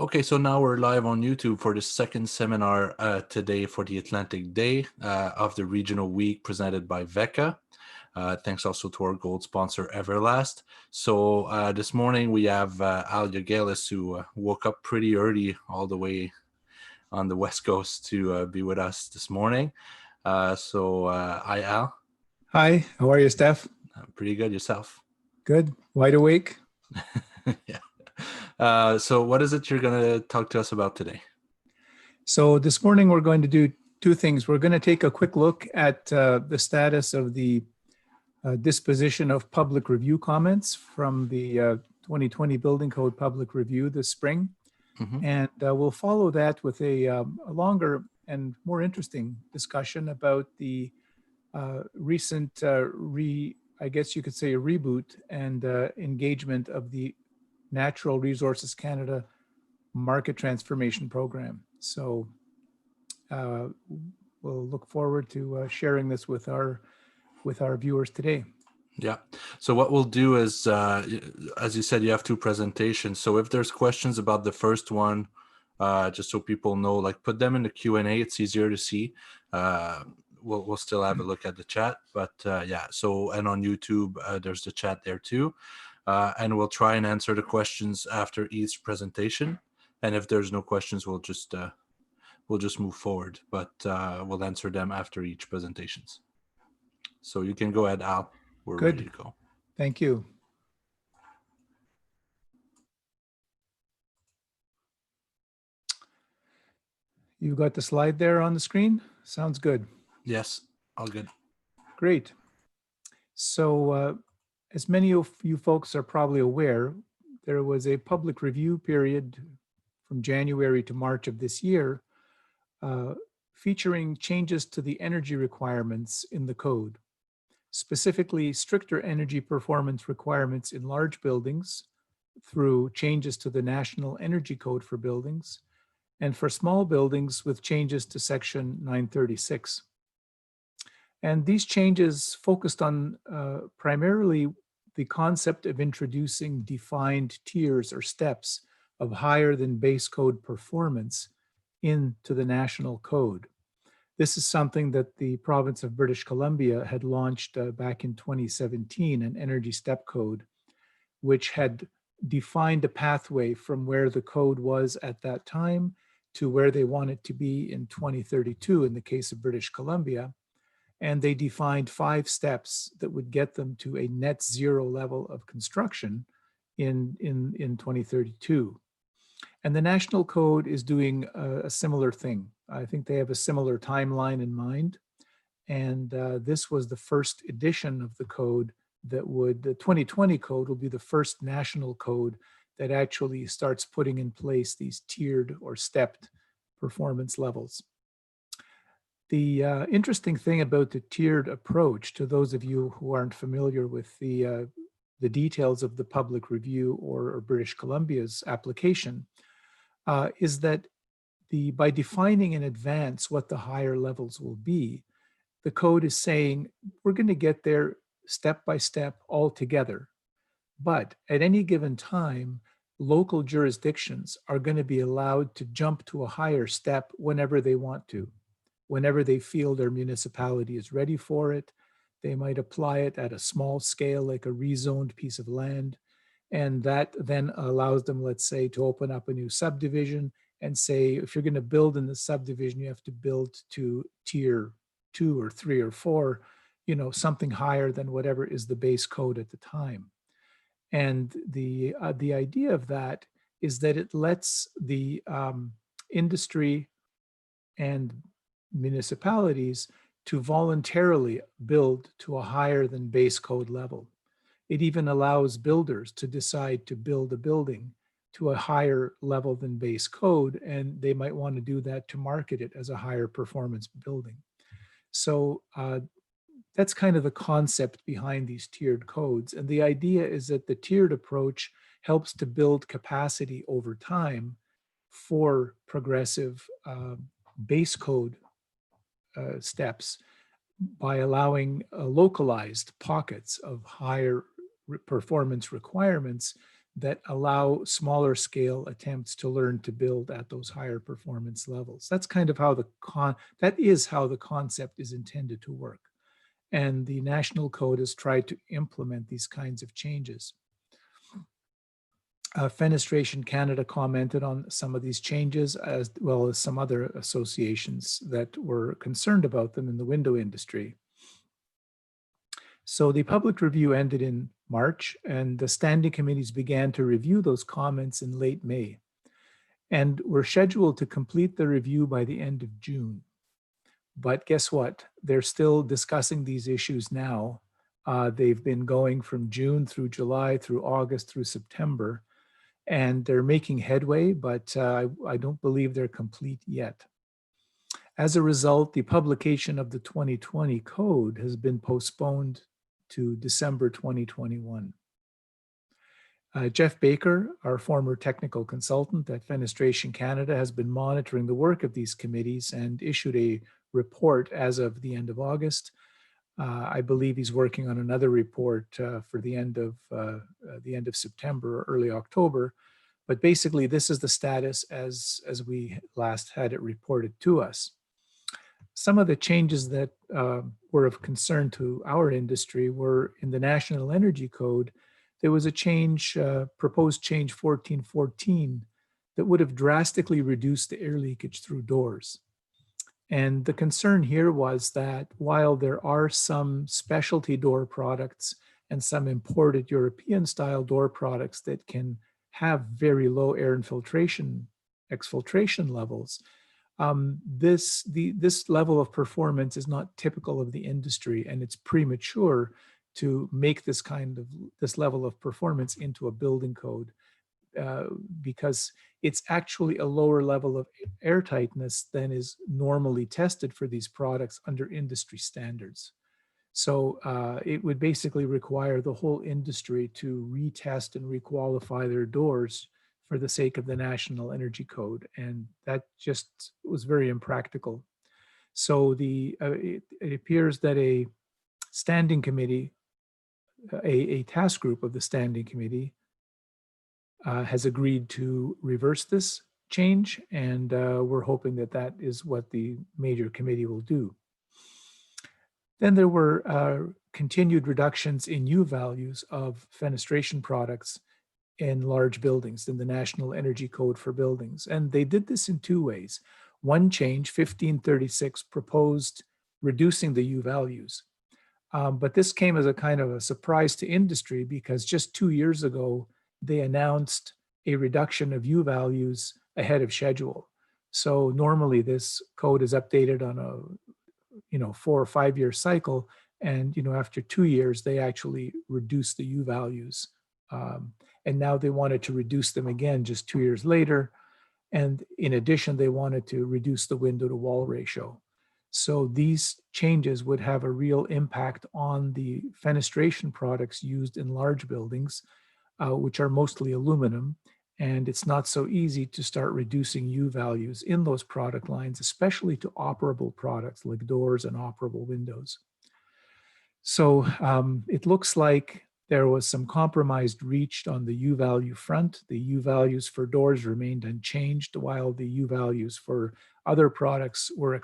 Okay, so now we're live on YouTube for the second seminar today for the Atlantic Day of the Regional Week presented by VECA. Thanks also to our gold sponsor, Everlast. So this morning we have Al Yagelis, who woke up pretty early all the way on the West Coast to be with us this morning. Hi, Al. Hi, how are you, Steph? Pretty good. Yourself? Good. Wide awake? Yeah. So what is it you're going to talk to us about today? So this morning we're going to do two things. We're going to take a quick look at the status of the disposition of public review comments from the 2020 Building Code Public Review this spring. Mm-hmm. And we'll follow that with a longer and more interesting discussion about the recent I guess you could say a reboot and engagement of the Natural Resources Canada Market Transformation Program. So we'll look forward to sharing this with our viewers today. Yeah. So what we'll do is, as you said, you have two presentations. So if there's questions about the first one, just so people know, like put them in the Q&A. It's easier to see. We'll still have a look at the chat, but yeah. So and on YouTube, there's the chat there too. And we'll try and answer the questions after each presentation. And if there's no questions, we'll just move forward. But we'll answer them after each presentations. So you can go ahead, Al. We're Good. ready to go. Thank you. You got the slide there on the screen? Sounds good. Yes, all good. Great. So as many of you folks are probably aware, there was a public review period from January to March of this year featuring changes to the energy requirements in the code, specifically stricter energy performance requirements in large buildings through changes to the National Energy Code for buildings, and for small buildings with changes to Section 936. And these changes focused on primarily the concept of introducing defined tiers or steps of higher than base code performance into the national code. This is something that the province of British Columbia had launched back in 2017, an energy step code, which had defined a pathway from where the code was at that time to where they want it to be in 2032 in the case of British Columbia. And they defined 5 steps that would get them to a net zero level of construction in 2032. And the national code is doing a similar thing. I think they have a similar timeline in mind. And this was the first edition of the code that the 2020 code will be the first national code that actually starts putting in place these tiered or stepped performance levels. The interesting thing about the tiered approach, to those of you who aren't familiar with the details of the public review or British Columbia's application, is that by defining in advance what the higher levels will be, the code is saying we're going to get there step by step all together. But at any given time, local jurisdictions are going to be allowed to jump to a higher step whenever they want to. Whenever they feel their municipality is ready for it, they might apply it at a small scale, like a rezoned piece of land. And that then allows them, let's say, to open up a new subdivision and say, if you're going to build in the subdivision, you have to build to tier 2 or 3 or 4, something higher than whatever is the base code at the time. And the idea of that is that it lets the industry and municipalities to voluntarily build to a higher than base code level. It even allows builders to decide to build a building to a higher level than base code, and they might want to do that to market it as a higher performance building. So that's kind of the concept behind these tiered codes. And the idea is that the tiered approach helps to build capacity over time for progressive base code steps by allowing localized pockets of higher performance requirements that allow smaller scale attempts to learn to build at those higher performance levels. That's kind of how that is how the concept is intended to work. And the national code has tried to implement these kinds of changes. Fenestration Canada commented on some of these changes, as well as some other associations that were concerned about them in the window industry. So the public review ended in March, and the standing committees began to review those comments in late May, and were scheduled to complete the review by the end of June. But guess what? They're still discussing these issues now. They've been going from June through July, through August, through September, and they're making headway, but I don't believe they're complete yet. As a result, the publication of the 2020 code has been postponed to December 2021. Jeff Baker, our former technical consultant at Fenestration Canada, has been monitoring the work of these committees and issued a report as of the end of August. I believe he's working on another report for the end of September or early October. But basically, this is the status as we last had it reported to us. Some of the changes that were of concern to our industry were in the National Energy Code. There was a change, proposed change 1414, that would have drastically reduced the air leakage through doors. And the concern here was that while there are some specialty door products and some imported European style door products that can have very low air infiltration, exfiltration levels, this level of performance is not typical of the industry, and it's premature to make this level of performance into a building code because it's actually a lower level of airtightness than is normally tested for these products under industry standards. So it would basically require the whole industry to retest and requalify their doors for the sake of the National Energy Code. And that just was very impractical. So it appears that a standing committee, a task group of the standing committee has agreed to reverse this change. And we're hoping that that is what the major committee will do. Then there were continued reductions in U values of fenestration products in large buildings in the National Energy Code for buildings. And they did this in two ways. One change, 1536, proposed reducing the U values. But this came as a kind of a surprise to industry because just 2 years ago, they announced a reduction of U values ahead of schedule. So normally this code is updated on a 4 or 5 year cycle. And, after 2 years, they actually reduced the U values. And now they wanted to reduce them again just 2 years later. And in addition, they wanted to reduce the window to wall ratio. So these changes would have a real impact on the fenestration products used in large buildings, which are mostly aluminum. And it's not so easy to start reducing U values in those product lines, especially to operable products like doors and operable windows. So it looks like there was some compromise reached on the U value front. The U values for doors remained unchanged, while the U values for other products were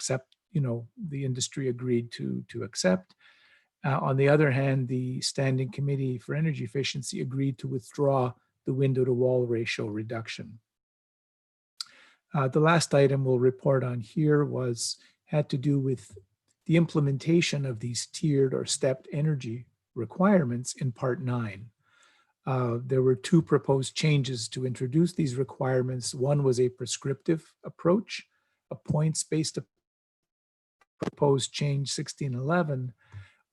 the industry agreed to accept. On the other hand, the Standing Committee for Energy Efficiency agreed to withdraw the window to wall ratio reduction. The last item we'll report on here had to do with the implementation of these tiered or stepped energy requirements in Part 9. There were two proposed changes to introduce these requirements. One was a prescriptive approach, a points-based proposed change 1611,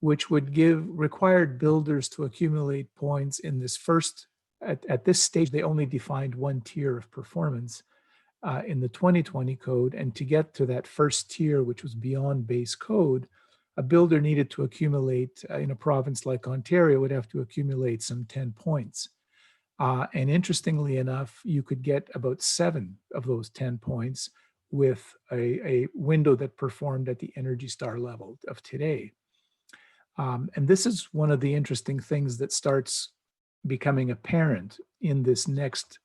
which would required builders to accumulate points in this at this stage, they only defined one tier of performance in the 2020 code. And to get to that first tier, which was beyond base code, a builder needed to accumulate, in a province like Ontario, would have to accumulate some 10 points. And interestingly enough, you could get about 7 of those 10 points with a window that performed at the Energy Star level of today. And this is one of the interesting things that starts becoming apparent in this next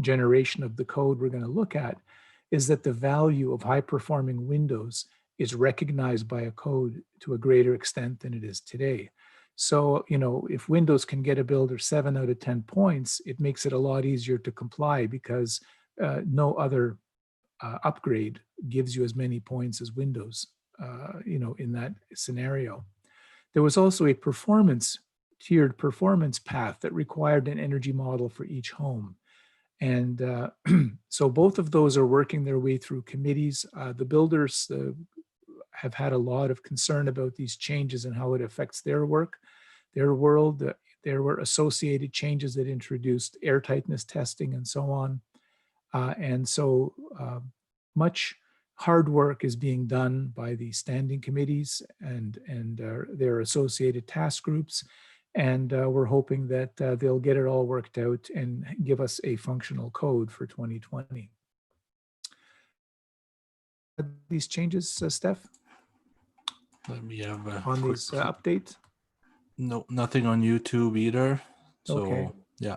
generation of the code we're going to look at is that the value of high-performing windows is recognized by a code to a greater extent than it is today. So, if Windows can get a builder 7 out of 10 points, it makes it a lot easier to comply because no other upgrade gives you as many points as Windows, in that scenario. There was also a tiered performance path that required an energy model for each home. And so both of those are working their way through committees. The builders have had a lot of concern about these changes and how it affects their work, their world. There were associated changes that introduced airtightness testing and so on. And so much hard work is being done by the standing committees and their associated task groups. And we're hoping that they'll get it all worked out and give us a functional code for 2020. These changes, Steph? Let me have a on quick these updates? No, nothing on YouTube either. So Okay. yeah,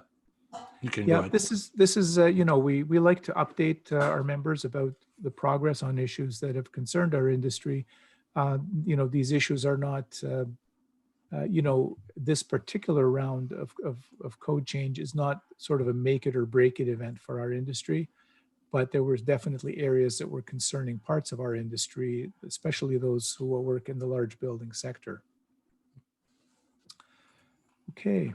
you can go ahead. This is we like to update our members about the progress on issues that have concerned our industry. These issues are not this particular round of code change is not sort of a make it or break it event for our industry, but there was definitely areas that were concerning parts of our industry, especially those who will work in the large building sector. Okay,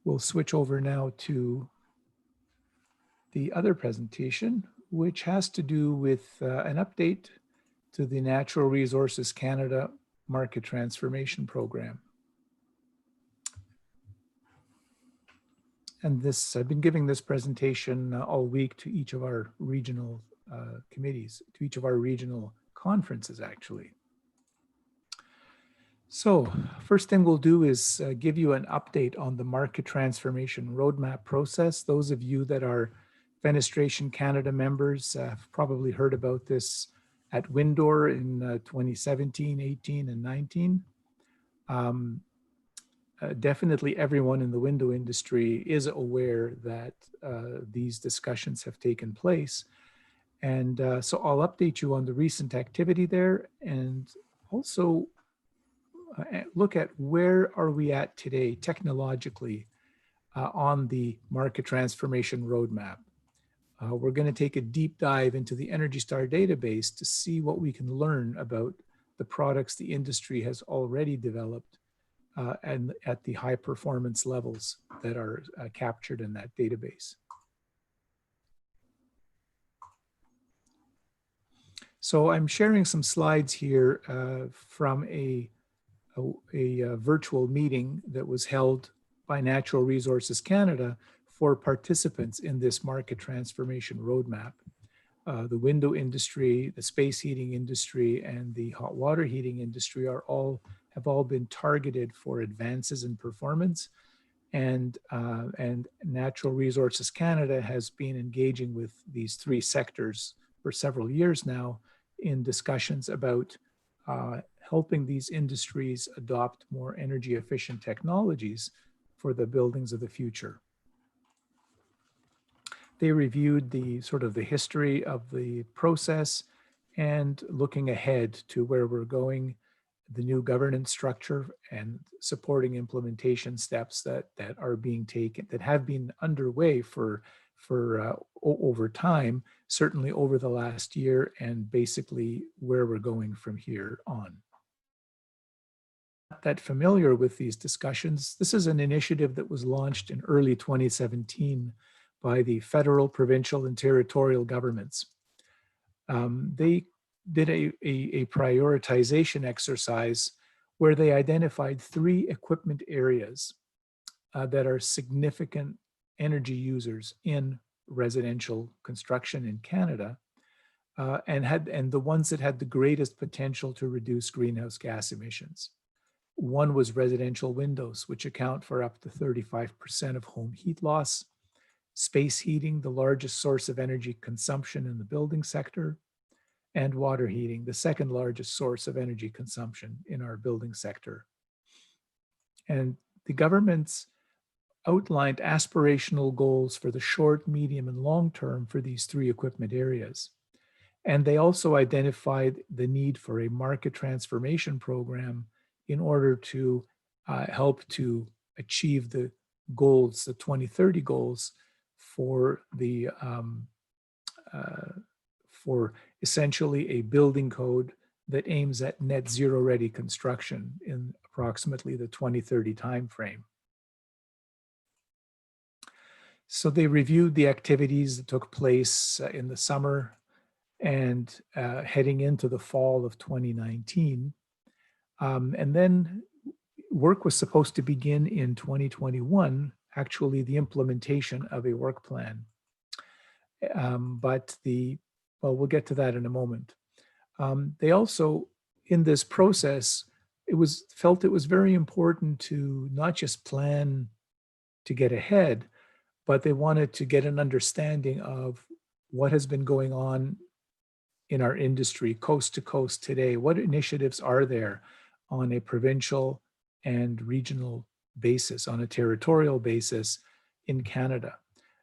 we'll switch over now to the other presentation, which has to do with an update to the Natural Resources Canada Market Transformation Program. And I've been giving this presentation all week to each of our regional committees, to each of our regional conferences, actually. So first thing we'll do is give you an update on the market transformation roadmap process. Those of you that are Fenestration Canada members have probably heard about this at Windor in 2017, 18, and 19. Definitely everyone in the window industry is aware that these discussions have taken place. And so I'll update you on the recent activity there and also look at where are we at today technologically on the market transformation roadmap. We're going to take a deep dive into the Energy Star database to see what we can learn about the products the industry has already developed and at the high performance levels that are captured in that database. So I'm sharing some slides here from a virtual meeting that was held by Natural Resources Canada for participants in this market transformation roadmap. The window industry, the space heating industry, and the hot water heating industry have all been targeted for advances in performance, and Natural Resources Canada has been engaging with these three sectors for several years now in discussions about helping these industries adopt more energy efficient technologies for the buildings of the future. They reviewed the history of the process and looking ahead to where we're going, the new governance structure and supporting implementation steps that are being taken, that have been underway for over time, certainly over the last year, and basically where we're going from here on. Not that familiar with these discussions, this is an initiative that was launched in early 2017 by the federal, provincial, and territorial governments. They did a prioritization exercise where they identified 3 equipment areas that are significant energy users in residential construction in Canada, and the ones that had the greatest potential to reduce greenhouse gas emissions. One was residential windows, which account for up to 35% of home heat loss. Space heating, the largest source of energy consumption in the building sector, and water heating, the second largest source of energy consumption in our building sector. And the governments outlined aspirational goals for the short, medium, and long term for these three equipment areas. And they also identified the need for a market transformation program in order to help to achieve the goals, the 2030 goals for the for essentially a building code that aims at net zero ready construction in approximately the 2030 timeframe. So they reviewed the activities that took place in the summer and heading into the fall of 2019. And then work was supposed to begin in 2021, actually the implementation of a work plan. Well, we'll get to that in a moment. They also, in this process, felt it was very important to not just plan to get ahead, but they wanted to get an understanding of what has been going on in our industry coast to coast today. What initiatives are there on a provincial and regional basis, on a territorial basis in Canada,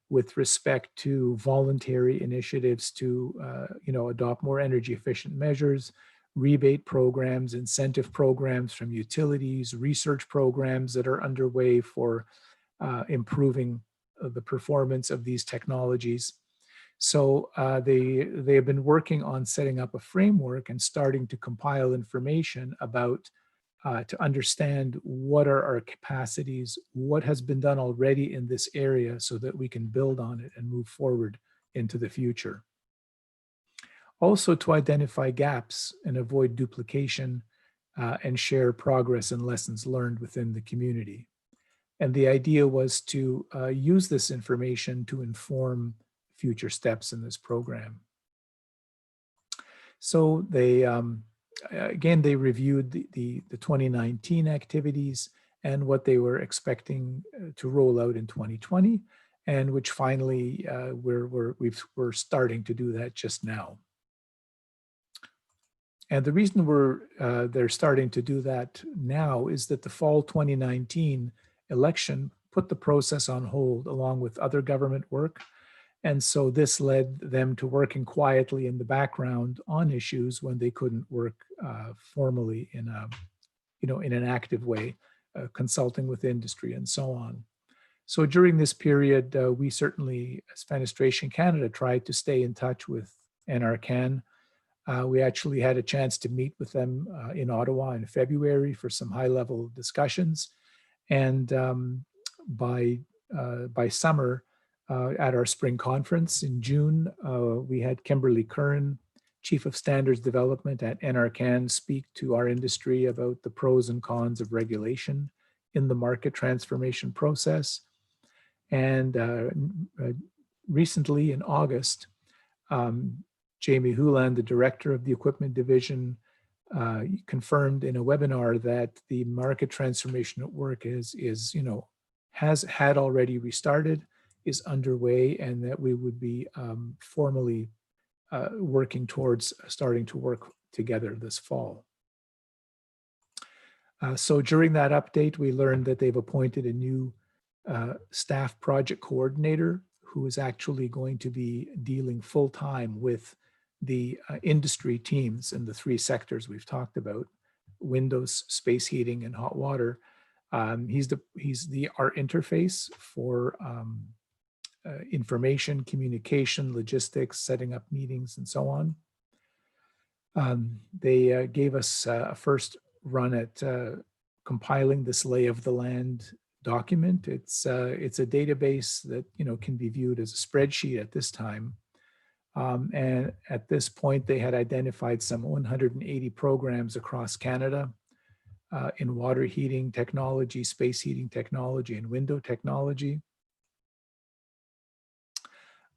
with respect to voluntary initiatives to adopt more energy efficient measures, rebate programs, incentive programs from utilities, research programs that are underway for improving the performance of these technologies. So they have been working on setting up a framework and starting to compile information about to understand what are our capacities, what has been done already in this area so that we can build on it and move forward into the future. Also to identify gaps and avoid duplication and share progress and lessons learned within the community. And the idea was to use this information to inform future steps in this program. So they, again, they reviewed the 2019 activities and what they were expecting to roll out in 2020, and which finally we're starting to do that just now. And the reason they're starting to do that now is that the fall 2019 election put the process on hold along with other government work. And so this led them to working quietly in the background on issues when they couldn't work formally in an active way, consulting with industry and so on. So during this period, we certainly, as Fenestration Canada, tried to stay in touch with NRCan. We actually had a chance to meet with them in Ottawa in February for some high-level discussions. And by summer, at our spring conference in June, we had Kimberly Curran, Chief of Standards Development at NRCan, speak to our industry about the pros and cons of regulation in the market transformation process. And recently in August, Jamie Houland, the director of the equipment division, confirmed in a webinar that the market transformation at work had already restarted, is underway, and that we would be formally working towards starting to work together this fall. So during that update, we learned that they've appointed a new staff project coordinator who is actually going to be dealing full-time with the industry teams in the three sectors we've talked about: windows, space heating, and hot water. He's our interface for information, communication, logistics, setting up meetings, and so on. They gave us a first run at compiling this lay of the land document. It's a database that can be viewed as a spreadsheet at this time. And at this point, they had identified some 180 programs across Canada in water heating technology, space heating technology, and window technology.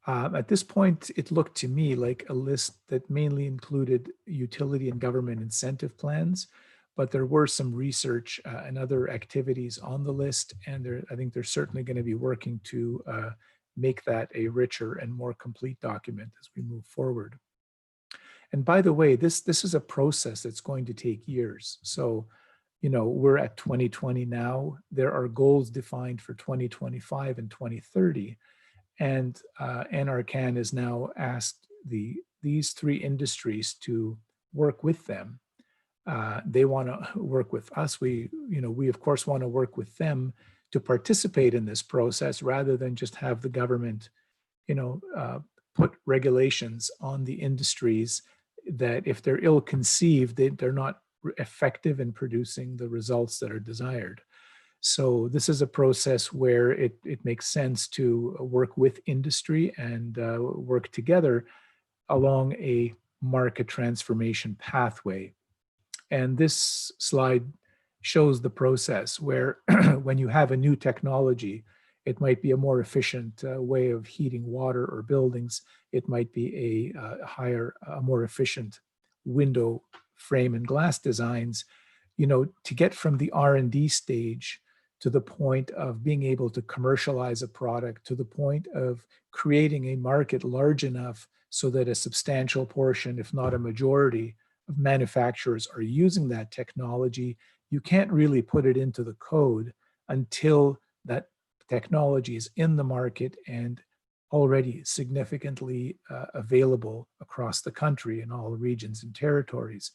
At this point, it looked to me like a list that mainly included utility and government incentive plans, but there were some research and other activities on the list, and I think they're certainly going to be working to make that a richer and more complete document as we move forward. And by the way, this is a process that's going to take years. So we're at 2020 now. There are goals defined for 2025 and 2030. And NRCan has now asked these three industries to work with them. They want to work with us. We of course want to work with them to participate in this process rather than just have the government, put regulations on the industries that if they're ill-conceived, they're not effective in producing the results that are desired. So this is a process where it makes sense to work with industry and work together along a market transformation pathway. And this slide shows the process where when you have a new technology, it might be a more efficient way of heating water or buildings. It might be a more efficient window frame and glass designs. To get from the R&D stage to the point of being able to commercialize a product, to the point of creating a market large enough so that a substantial portion, if not a majority, of manufacturers are using that technology, you can't really put it into the code until that technology is in the market and already significantly available across the country in all regions and territories.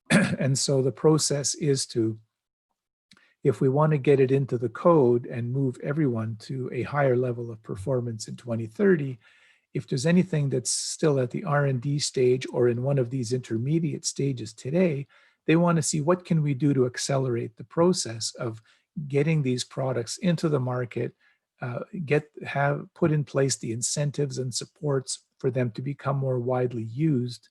And so the process is to, if we want to get it into the code and move everyone to a higher level of performance in 2030, if there's anything that's still at the R&D stage or in one of these intermediate stages today, they want to see what can we do to accelerate the process of getting these products into the market, put in place the incentives and supports for them to become more widely used,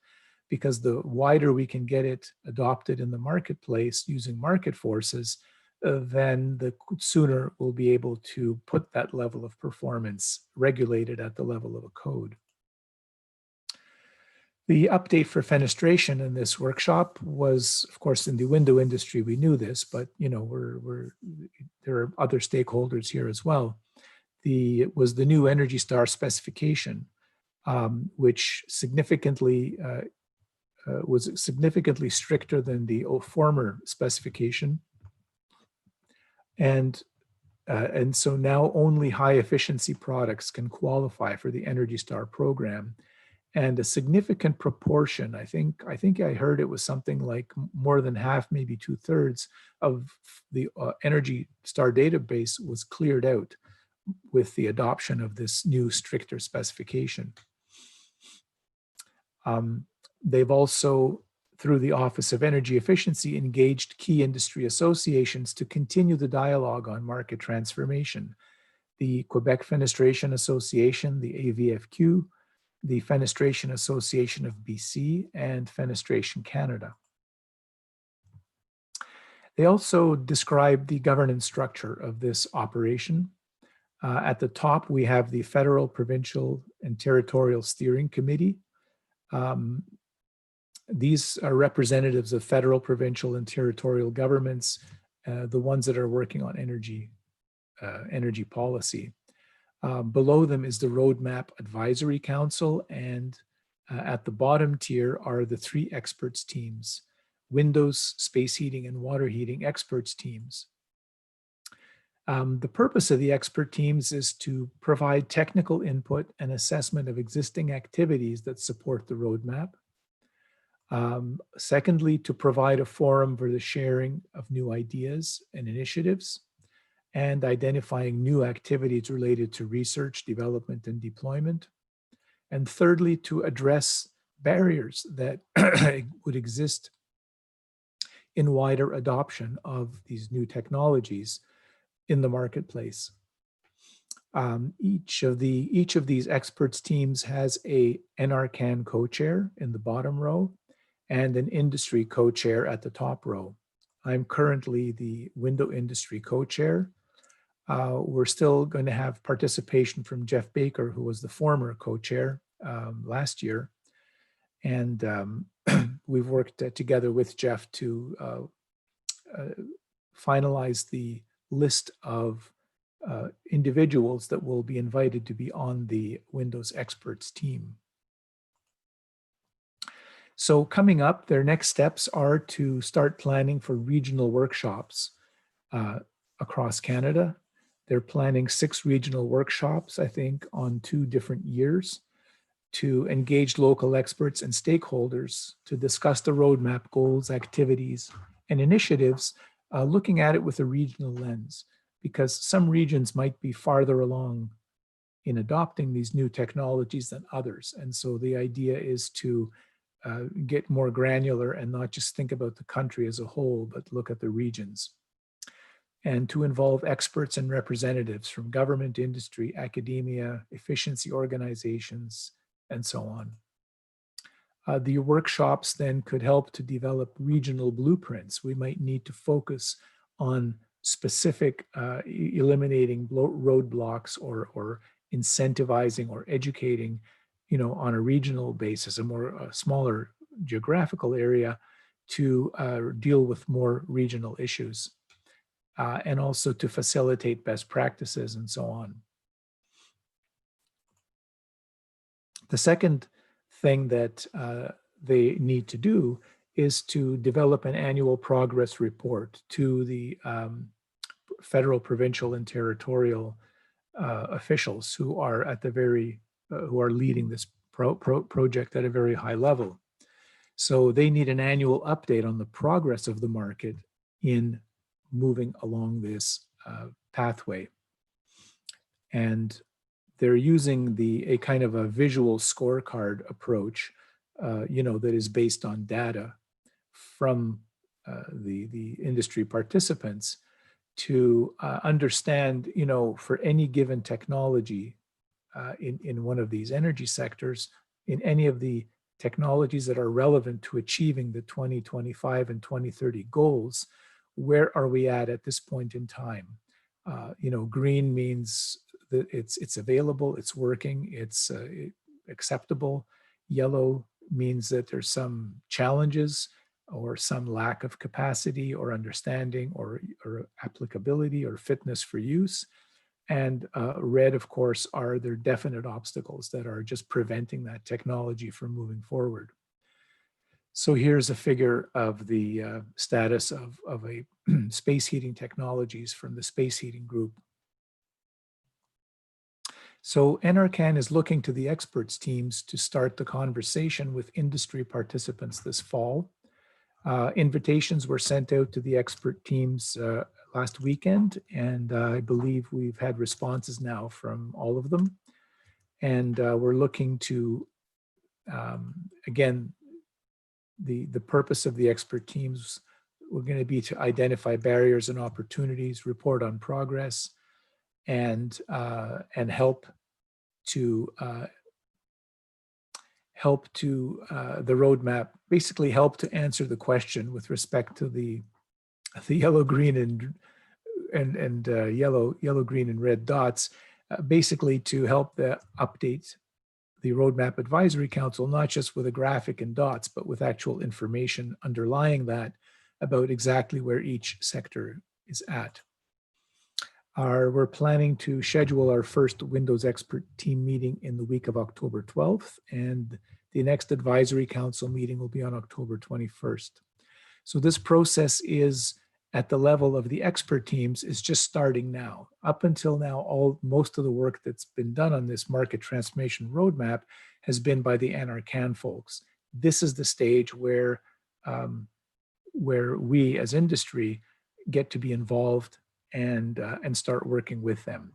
because the wider we can get it adopted in the marketplace using market forces, then the sooner we'll be able to put that level of performance regulated at the level of a code. The update for fenestration in this workshop was, of course, in the window industry, we knew this, but there are other stakeholders here as well. It was the new Energy Star specification, which was significantly stricter than the former specification. And so now only high efficiency products can qualify for the Energy Star program. And a significant proportion, I think I heard it was something like more than half, maybe 2/3 of the Energy Star database was cleared out with the adoption of this new stricter specification. They've also, through the Office of Energy Efficiency, engaged key industry associations to continue the dialogue on market transformation. The Quebec Fenestration Association, the AVFQ, the Fenestration Association of BC, and Fenestration Canada. They also described the governance structure of this operation. At the top, we have the Federal, Provincial, and Territorial Steering Committee. These are representatives of federal, provincial, and territorial governments, the ones that are working on energy policy. Below them is the Roadmap Advisory Council, and at the bottom tier are the 3 experts teams: windows, space heating, and water heating experts teams. The purpose of the expert teams is to provide technical input and assessment of existing activities that support the roadmap. Secondly, to provide a forum for the sharing of new ideas and initiatives, and identifying new activities related to research, development, and deployment. And thirdly, to address barriers that would exist in wider adoption of these new technologies in the marketplace. Each of these experts teams has a NRCan co-chair in the bottom row and an industry co-chair at the top row. I'm currently the window industry co-chair. We're still going to have participation from Jeff Baker, who was the former co-chair last year. And we've worked together with Jeff to finalize the list of individuals that will be invited to be on the Windows experts team. So coming up, their next steps are to start planning for regional workshops uh, across Canada. They're planning 6 regional workshops, I think, on 2 different years to engage local experts and stakeholders to discuss the roadmap, goals, activities, and initiatives, looking at it with a regional lens, because some regions might be farther along in adopting these new technologies than others. And so the idea is to get more granular and not just think about the country as a whole, but look at the regions. And to involve experts and representatives from government, industry, academia, efficiency organizations, and so on. The workshops then could help to develop regional blueprints. We might need to focus on specific eliminating roadblocks or incentivizing or educating, on a regional basis, a smaller geographical area to deal with more regional issues, and also to facilitate best practices and so on. The second thing that they need to do is to develop an annual progress report to the federal, provincial, and territorial officials who are at the who are leading this project at a very high level. So they need an annual update on the progress of the market in moving along this pathway. And they're using a kind of a visual scorecard approach, that is based on data from the industry participants to understand, for any given technology in one of these energy sectors, in any of the technologies that are relevant to achieving the 2025 and 2030 goals, where are we at this point in time? Green means that it's available, it's working, it's acceptable. Yellow means that there's some challenges or some lack of capacity or understanding or applicability or fitness for use. And red, of course, are there definite obstacles that are just preventing that technology from moving forward. So here's a figure of the status of a space heating technologies from the space heating group. So NRCan is looking to the experts teams to start the conversation with industry participants this fall. Invitations were sent out to the expert teams last weekend, and I believe we've had responses now from all of them. And we're looking to, again, the purpose of the expert teams were going to be to identify barriers and opportunities, report on progress, and help to the roadmap, basically help to answer the question with respect to the yellow, green, and yellow, green, and red dots, basically to help update the Roadmap Advisory Council, not just with a graphic and dots, but with actual information underlying that about exactly where each sector is at. We're planning to schedule our first Windows expert team meeting in the week of October 12th, and the next advisory council meeting will be on October 21st. So this process is at the level of the expert teams is just starting now. Up until now, most of the work that's been done on this market transformation roadmap has been by the NRCan folks. This is the stage where we as industry get to be involved and start working with them.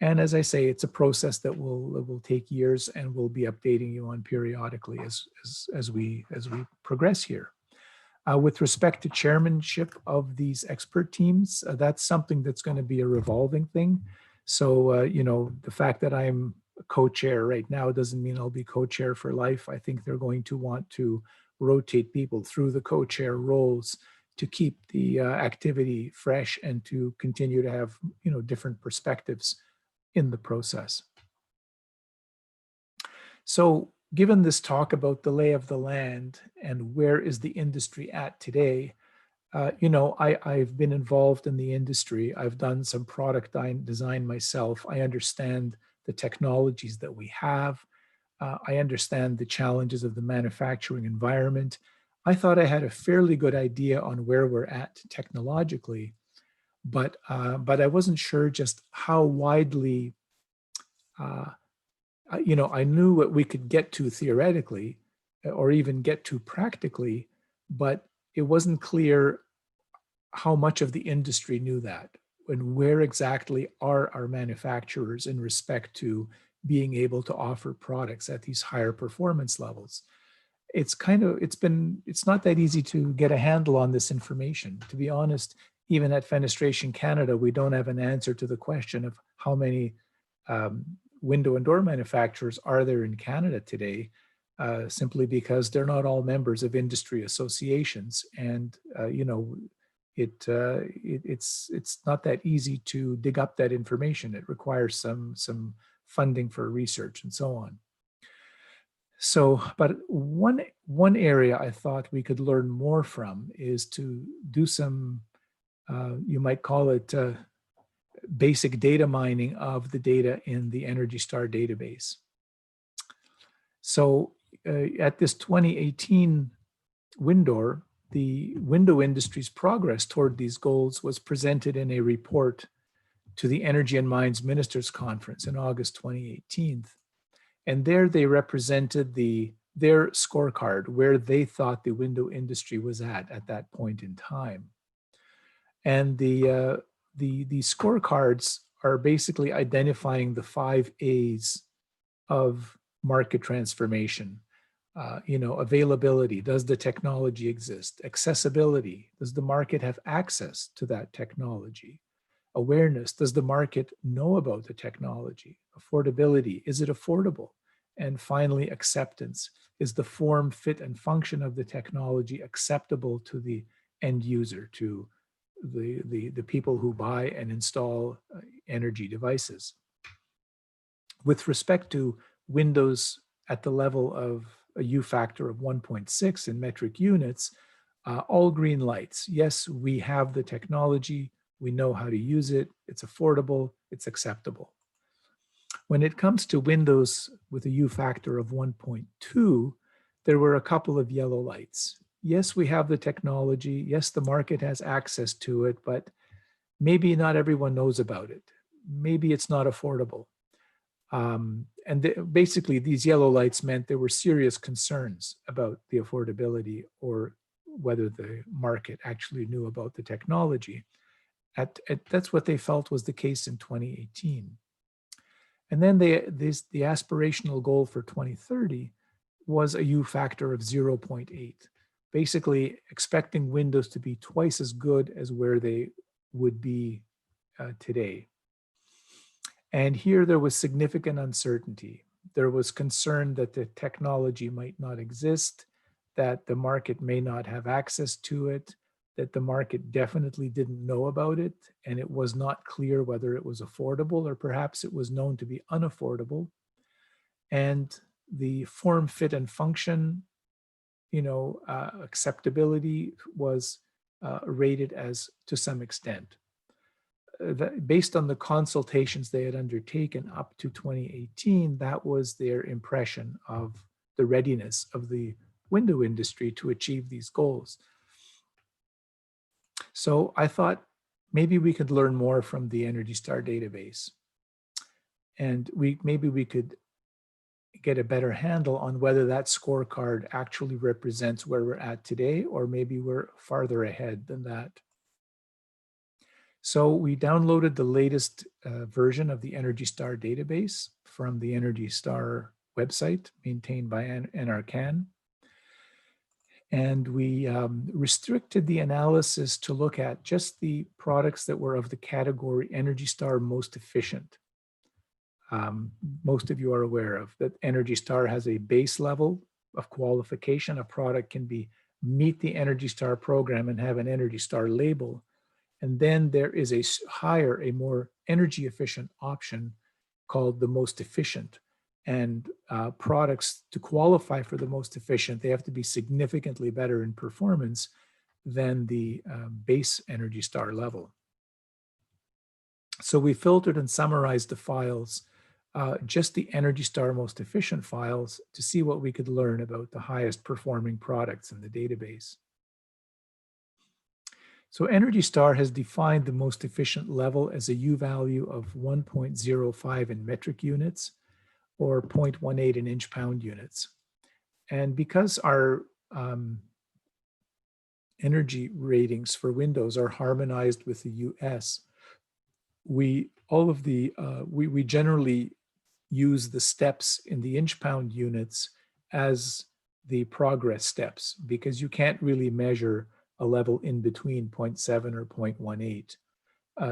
And as I say, it's a process that will take years, and we'll be updating you on periodically as we progress here. With respect to chairmanship of these expert teams, that's something that's going to be a revolving thing. So, the fact that I'm a co-chair right now doesn't mean I'll be co-chair for life. I think they're going to want to rotate people through the co-chair roles to keep the activity fresh and to continue to have, different perspectives in the process. So, given this talk about the lay of the land and where is the industry at today, I've been involved in the industry. I've done some product design myself. I understand the technologies that we have. I understand the challenges of the manufacturing environment. I thought I had a fairly good idea on where we're at technologically, but I wasn't sure just how widely, I knew what we could get to theoretically or even get to practically, but it wasn't clear how much of the industry knew that and where exactly are our manufacturers in respect to being able to offer products at these higher performance levels. It's not that easy to get a handle on this information. To be honest, even at Fenestration Canada, we don't have an answer to the question of how many window and door manufacturers are there in Canada today, simply because they're not all members of industry associations. And, it's not that easy to dig up that information. It requires some funding for research and so on. So, but one area I thought we could learn more from is to do some, you might call it basic data mining of the data in the Energy Star database. So at this 2018 window, the window industry's progress toward these goals was presented in a report to the Energy and Mines Ministers Conference in August 2018. And there they represented their scorecard, where they thought the window industry was at that point in time. And the scorecards are basically identifying the 5 A's of market transformation. Availability, does the technology exist? Accessibility, does the market have access to that technology? Awareness, does the market know about the technology? Affordability, is it affordable? And finally, acceptance, is the form, fit, and function of the technology acceptable to the end user, to the people who buy and install energy devices? With respect to windows at the level of a U factor of 1.6 in metric units, all green lights. Yes, we have the technology, we know how to use it, it's affordable, it's acceptable. When it comes to windows with a U factor of 1.2, there were a couple of yellow lights. Yes, we have the technology, yes, the market has access to it, but maybe not everyone knows about it. Maybe it's not affordable. Basically, these yellow lights meant there were serious concerns about the affordability or whether the market actually knew about the technology. That's what they felt was the case in 2018. And then the aspirational goal for 2030 was a U factor of 0.8, basically expecting windows to be twice as good as where they would be today. And here there was significant uncertainty. There was concern that the technology might not exist, that the market may not have access to it, that the market definitely didn't know about it, and it was not clear whether it was affordable or perhaps it was known to be unaffordable. And the form, fit, and function, acceptability was rated as to some extent. Based on the consultations they had undertaken up to 2018, that was their impression of the readiness of the window industry to achieve these goals. So I thought maybe we could learn more from the Energy Star database. And maybe we could get a better handle on whether that scorecard actually represents where we're at today, or maybe we're farther ahead than that. So we downloaded the latest version of the Energy Star database from the Energy Star website maintained by NRCan. And we restricted the analysis to look at just the products that were of the category Energy Star most efficient. Most of you are aware of that Energy Star has a base level of qualification. A product can meet the Energy Star program and have an Energy Star label. And then there is a more energy efficient option called the most efficient. And products to qualify for the most efficient, they have to be significantly better in performance than the base Energy Star level. So we filtered and summarized the files just the Energy Star most efficient files to see what we could learn about the highest performing products in the database. So Energy Star has defined the most efficient level as a U value of 1.05 in metric units or 0.18 in inch-pound units. And because our energy ratings for Windows are harmonized with the US, we generally use the steps in the inch-pound units as the progress steps, because you can't really measure a level in between 0.7 or 0.18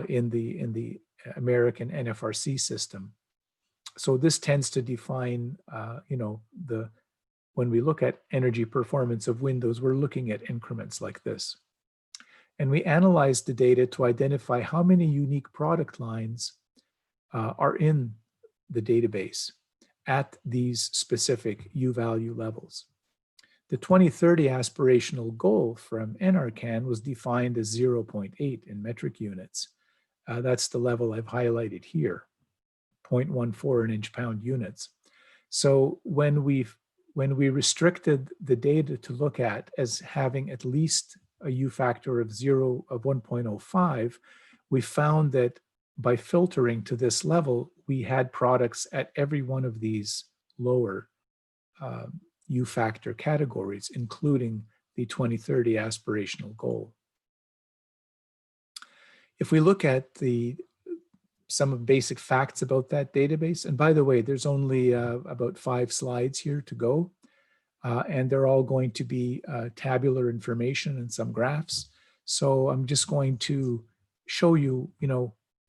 in the American NFRC system. So this tends to define, when we look at energy performance of Windows, we're looking at increments like this. And we analyzed the data to identify how many unique product lines are in the database at these specific U value levels. The 2030 aspirational goal from NRCan was defined as 0.8 in metric units. That's the level I've highlighted here, 0.14 in inch-pound units. So when we restricted the data to look at as having at least a U factor of 1.05, we found that by filtering to this level, we had products at every one of these lower U factor categories, including the 2030 aspirational goal. If we look at some basic facts about that database, and by the way, there's only about 5 slides here to go, and they're all going to be tabular information and some graphs. So I'm just going to show you,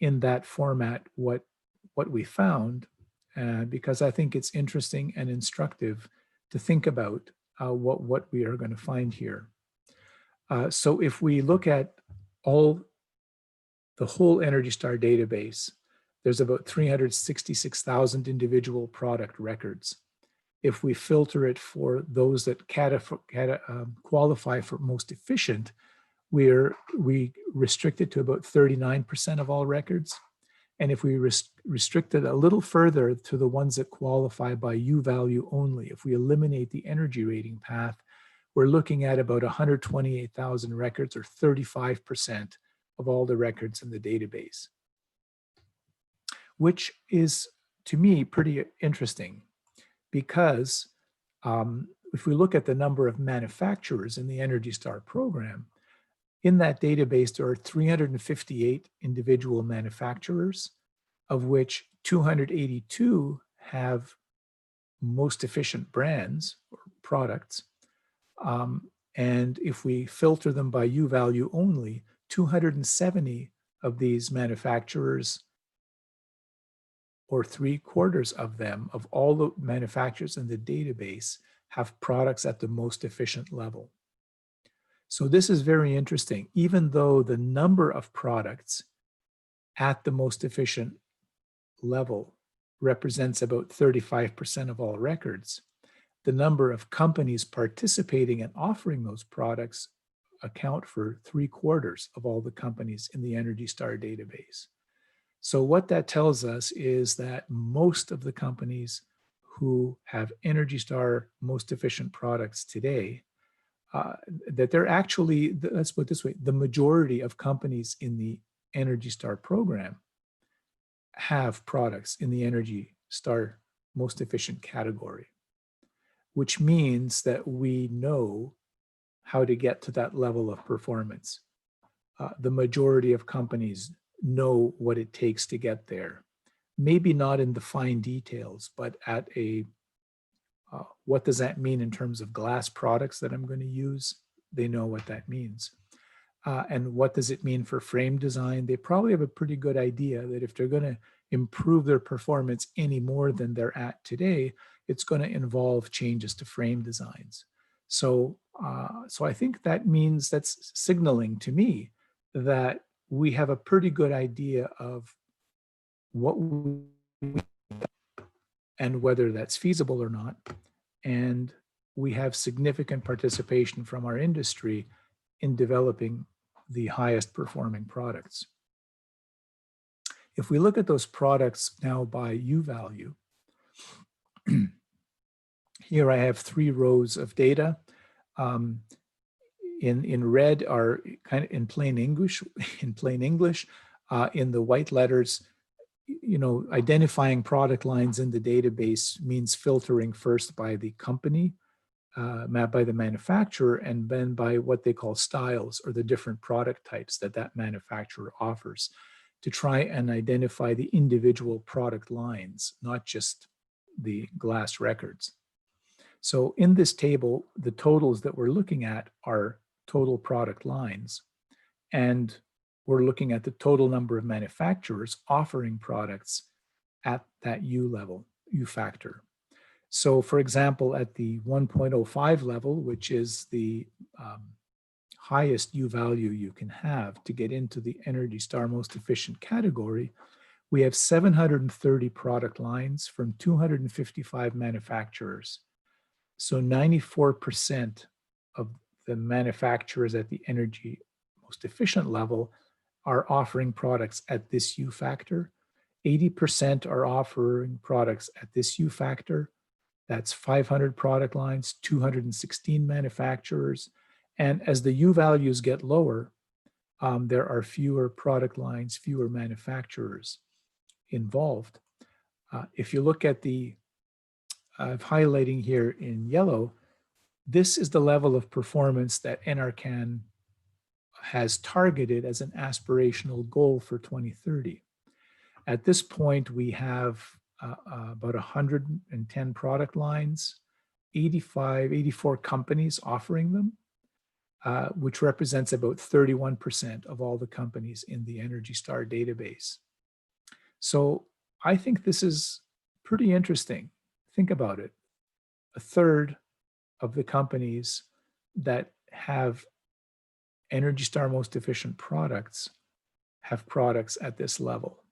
in that format what we found, because I think it's interesting and instructive to think about what we are going to find here. So if we look at the whole Energy Star database, there's about 366,000 individual product records. If we filter it for those that qualify for most efficient, we restrict it to about 39% of all records. And if we restrict it a little further to the ones that qualify by U value only, if we eliminate the energy rating path, we're looking at about 128,000 records, or 35% of all the records in the database, which is, to me, pretty interesting, because if we look at the number of manufacturers in the Energy Star program, in that database, there are 358 individual manufacturers, of which 282 have most efficient brands or products. And if we filter them by U value only, 270 of these manufacturers, or 3/4 of them, of all the manufacturers in the database, have products at the most efficient level. So this is very interesting. Even though the number of products at the most efficient level represents about 35% of all records, the number of companies participating and offering those products account for 3/4 of all the companies in the Energy Star database. So what that tells us is that most of the companies who have Energy Star most efficient products today, that they're actually, let's put it this way, the majority of companies in the Energy Star program have products in the Energy Star most efficient category, which means that we know how to get to that level of performance. The majority of companies know what it takes to get there. Maybe not in the fine details, but at what does that mean in terms of glass products that I'm going to use? They know what that means. And what does it mean for frame design? They probably have a pretty good idea that if they're going to improve their performance any more than they're at today, it's going to involve changes to frame designs. So I think that means, that's signaling to me that we have a pretty good idea of what we and whether that's feasible or not. And we have significant participation from our industry in developing the highest performing products. If we look at those products now by U value, here I have 3 rows of data. In red are kind of in plain English. In the white letters, identifying product lines in the database means filtering first by the company, by the manufacturer, and then by what they call styles, or the different product types that that manufacturer offers, to try and identify the individual product lines, not just the glass records. So in this table, the totals that we're looking at are total product lines, and we're looking at the total number of manufacturers offering products at that U level, U factor. So for example, at the 1.05 level, which is the highest U value you can have to get into the Energy Star most efficient category, we have 730 product lines from 255 manufacturers. So 94% of the manufacturers at the energy most efficient level are offering products at this U factor. 80% are offering products at this U factor. That's 500 product lines, 216 manufacturers. And as the U values get lower, there are fewer product lines, fewer manufacturers involved. If you look at the highlighting here in yellow, this is the level of performance that NRCan has targeted as an aspirational goal for 2030. At this point, we have about 110 product lines, 84 companies offering them, which represents about 31% of all the companies in the Energy Star database. So I think this is pretty interesting. Think about it. A third of the companies that have Energy Star most efficient products have products at this level,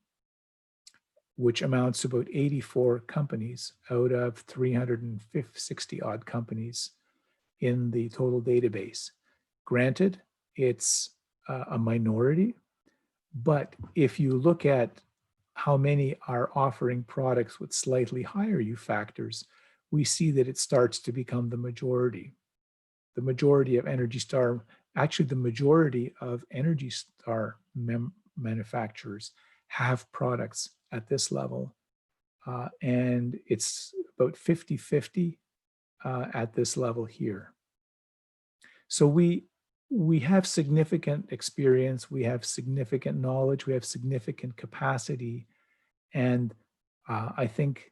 which amounts to about 84 companies out of 360 odd companies in the total database. Granted, it's a minority, but if you look at how many are offering products with slightly higher U factors, we see that it starts to become the majority. The majority of Energy Star, actually the majority of Energy Star manufacturers have products at this level. And it's about 50-50 at this level here. So we have significant experience, we have significant knowledge, we have significant capacity. And I think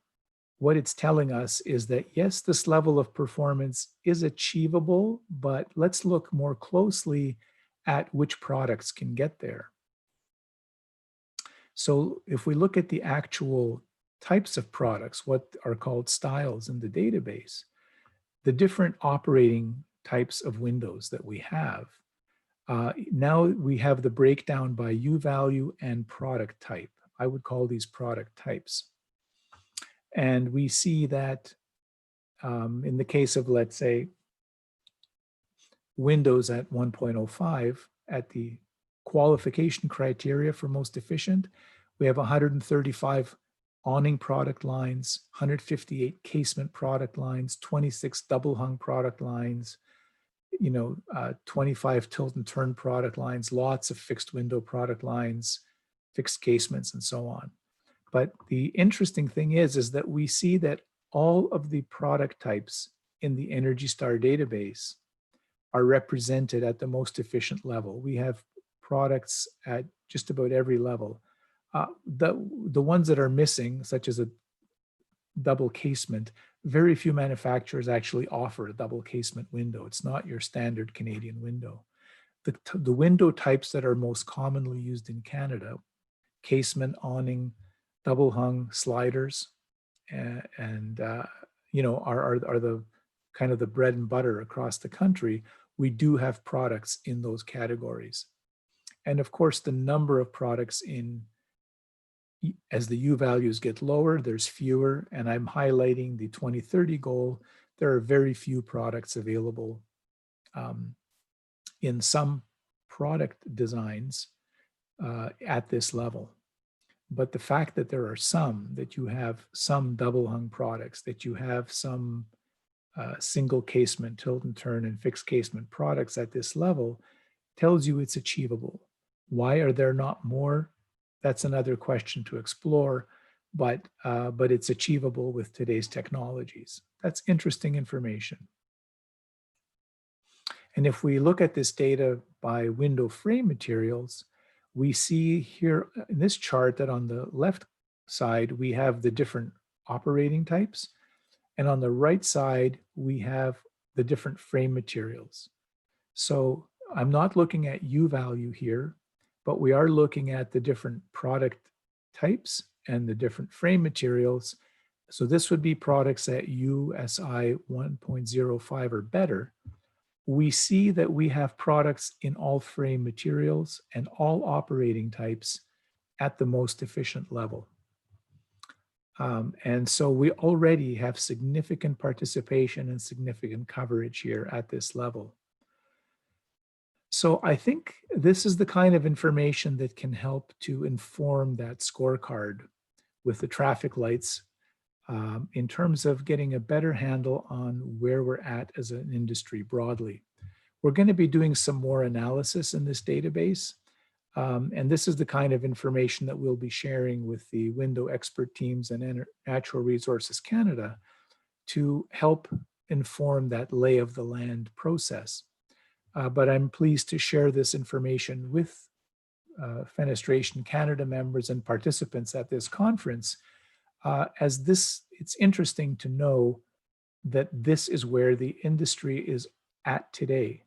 what it's telling us is that, yes, this level of performance is achievable, but let's look more closely at which products can get there. So if we look at the actual types of products, what are called styles in the database, the different operating types of windows that we have, now we have the breakdown by U value and product type. I would call these product types. And we see that in the case of, let's say, Windows at 1.05, at the qualification criteria for most efficient, we have 135 awning product lines, 158 casement product lines, 26 double hung product lines, 25 tilt and turn product lines, lots of fixed window product lines, fixed casements, and so on. But the interesting thing is that we see that all of the product types in the Energy Star database are represented at the most efficient level. We have products at just about every level. The ones that are missing, such as a double casement, very few manufacturers actually offer a double casement window. It's not your standard Canadian window. The window types that are most commonly used in Canada, casement, awning, double hung, sliders, and are the kind of the bread and butter across the country. We do have products in those categories. And of course, the number of products as the U values get lower, there's fewer, and I'm highlighting the 2030 goal. There are very few products available in some product designs at this level. But the fact that there are some, that you have some double hung products, that you have some single casement, tilt and turn, and fixed casement products at this level tells you it's achievable. Why are there not more? That's another question to explore, but it's achievable with today's technologies. That's interesting information. And if we look at this data by window frame materials, we see here in this chart that on the left side, we have the different operating types. And on the right side, we have the different frame materials. So I'm not looking at U value here, but we are looking at the different product types and the different frame materials. So this would be products at USI 1.05 or better. We see that we have products in all frame materials and all operating types at the most efficient level. And so we already have significant participation and significant coverage here at this level. So I think this is the kind of information that can help to inform that scorecard with the traffic lights in terms of getting a better handle on where we're at as an industry broadly. We're going to be doing some more analysis in this database. And this is the kind of information that we'll be sharing with the window expert teams and Natural Resources Canada to help inform that lay of the land process. But I'm pleased to share this information with Fenestration Canada members and participants at this conference, as it's interesting to know that this is where the industry is at today.